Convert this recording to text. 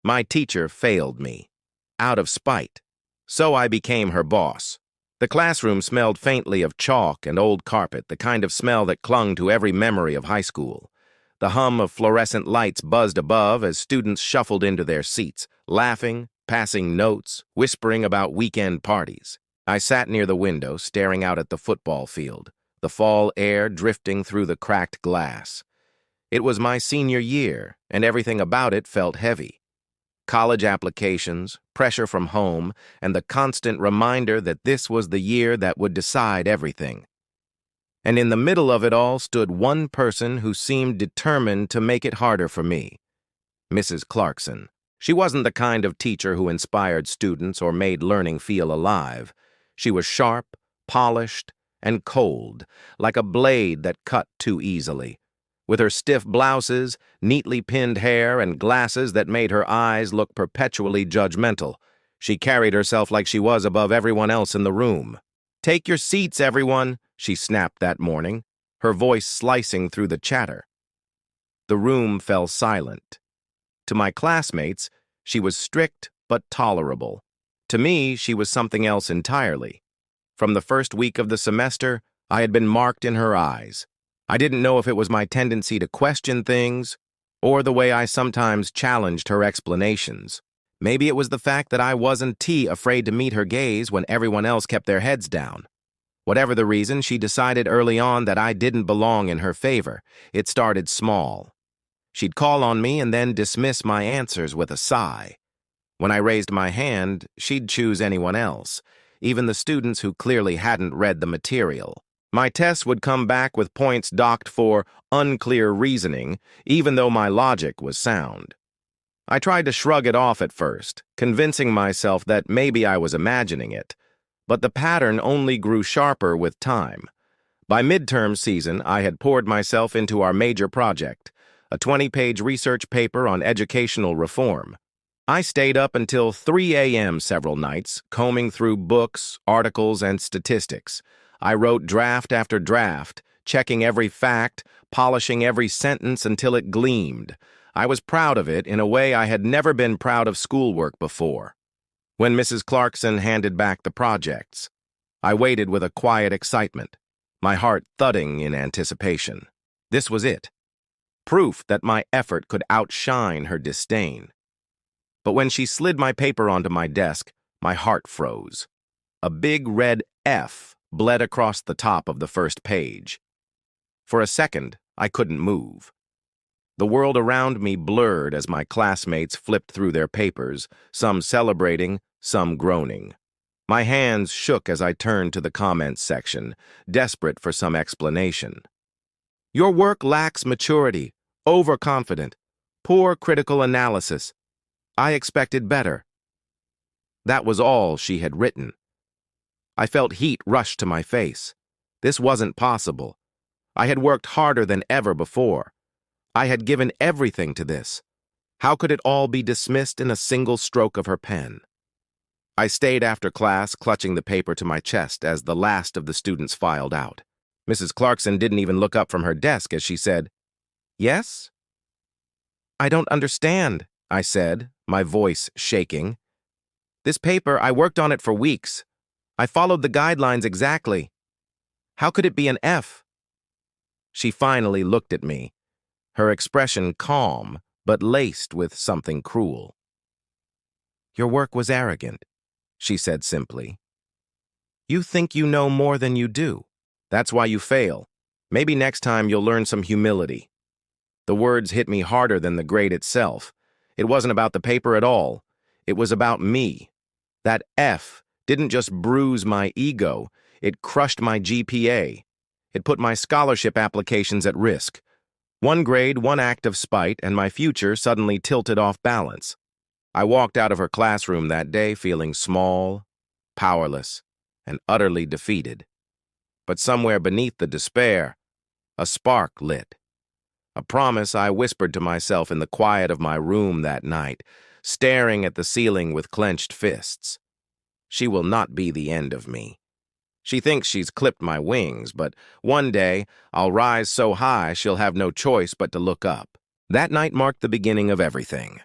My teacher failed me, out of spite. So I became her boss. The classroom smelled faintly of chalk and old carpet, the kind of smell that clung to every memory of high school. The hum of fluorescent lights buzzed above as students shuffled into their seats, laughing, passing notes, whispering about weekend parties. I sat near the window, staring out at the football field, the fall air drifting through the cracked glass. It was my senior year, and everything about it felt heavy. College applications, pressure from home, and the constant reminder that this was the year that would decide everything. And in the middle of it all stood one person who seemed determined to make it harder for me. Mrs. Clarkson. She wasn't the kind of teacher who inspired students or made learning feel alive. She was sharp, polished, and cold, like a blade that cut too easily. With her stiff blouses, neatly pinned hair, and glasses that made her eyes look perpetually judgmental, she carried herself like she was above everyone else in the room. "Take your seats, everyone," she snapped that morning, her voice slicing through the chatter. The room fell silent. To my classmates, she was strict but tolerable. To me, she was something else entirely. From the first week of the semester, I had been marked in her eyes. I didn't know if it was my tendency to question things or the way I sometimes challenged her explanations. Maybe it was the fact that I wasn't afraid to meet her gaze when everyone else kept their heads down. Whatever the reason, she decided early on that I didn't belong in her favor. It started small. She'd call on me and then dismiss my answers with a sigh. When I raised my hand, she'd choose anyone else, even the students who clearly hadn't read the material. My tests would come back with points docked for unclear reasoning, even though my logic was sound. I tried to shrug it off at first, convincing myself that maybe I was imagining it, but the pattern only grew sharper with time. By midterm season, I had poured myself into our major project, a 20-page research paper on educational reform. I stayed up until 3 a.m. several nights, combing through books, articles, and statistics. I wrote draft after draft, checking every fact, polishing every sentence until it gleamed. I was proud of it in a way I had never been proud of schoolwork before. When Mrs. Clarkson handed back the projects, I waited with a quiet excitement, my heart thudding in anticipation. This was it. Proof that my effort could outshine her disdain. But when she slid my paper onto my desk, my heart froze. A big red F bled across the top of the first page. For a second, I couldn't move. The world around me blurred as my classmates flipped through their papers, some celebrating, some groaning. My hands shook as I turned to the comments section, desperate for some explanation. "Your work lacks maturity, overconfident, poor critical analysis. I expected better." That was all she had written. I felt heat rush to my face. This wasn't possible. I had worked harder than ever before. I had given everything to this. How could it all be dismissed in a single stroke of her pen? I stayed after class, clutching the paper to my chest as the last of the students filed out. Mrs. Clarkson didn't even look up from her desk as she said, "Yes?" "I don't understand," I said, my voice shaking. "This paper, I worked on it for weeks. I followed the guidelines exactly. How could it be an F?" She finally looked at me, her expression calm, but laced with something cruel. "Your work was arrogant," she said simply. "You think you know more than you do. That's why you fail. Maybe next time you'll learn some humility." The words hit me harder than the grade itself. It wasn't about the paper at all. It was about me. That F didn't just bruise my ego, it crushed my GPA. It put my scholarship applications at risk. One grade, one act of spite, and my future suddenly tilted off balance. I walked out of her classroom that day feeling small, powerless, and utterly defeated. But somewhere beneath the despair, a spark lit. A promise I whispered to myself in the quiet of my room that night, staring at the ceiling with clenched fists. She will not be the end of me. She thinks she's clipped my wings, but one day I'll rise so high she'll have no choice but to look up. That night marked the beginning of everything.